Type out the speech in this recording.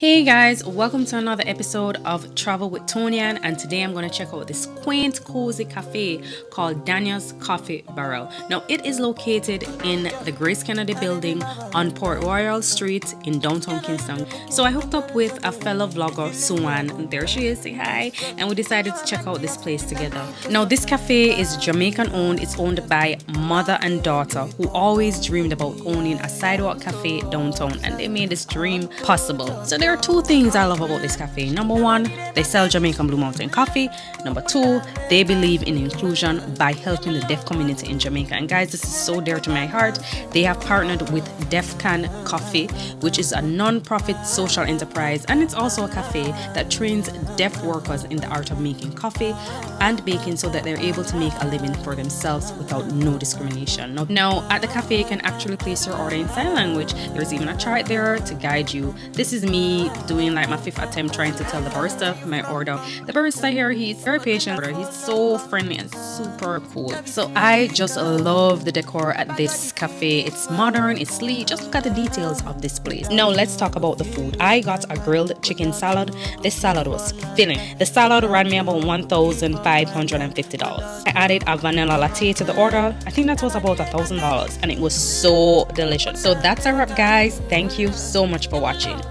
Hey guys, welcome to another episode of Travel with Tonian, and today I'm going to check out this quaint, cozy cafe called Danya's Coffee Barrel. Now, it is located in the Grace Kennedy building on Port Royal Street in downtown Kingston. So I hooked up with a fellow vlogger, Suwan, and there she is, say hi, and we decided to check out this place together. Now, this cafe is Jamaican owned. It's owned by mother and daughter who always dreamed about owning a sidewalk cafe downtown, and they made this dream possible. So there are two things I love about this cafe. Number one, they sell Jamaican Blue Mountain coffee. Number two, they believe in inclusion by helping the deaf community in Jamaica. And guys, this is so dear to my heart. They have partnered with Deaf Can Coffee, which is a non-profit social enterprise, and it's also a cafe that trains deaf workers in the art of making coffee and baking so that they're able to make a living for themselves without no discrimination. Now, at the cafe, you can actually place your order in sign language. There's even a chart there to guide you. This is me doing like my fifth attempt trying to tell the barista my order. The barista here, he's very patient. He's so friendly and super cool. So I just love the decor at this cafe. It's modern, it's sleek. Just look at the details of this place. Now let's talk about the food. I got a grilled chicken salad. This salad was filling. The salad ran me about $1,550. I added a vanilla latte to the order. I think that was about $1,000, and it was so delicious. So that's a wrap, guys. Thank you so much for watching.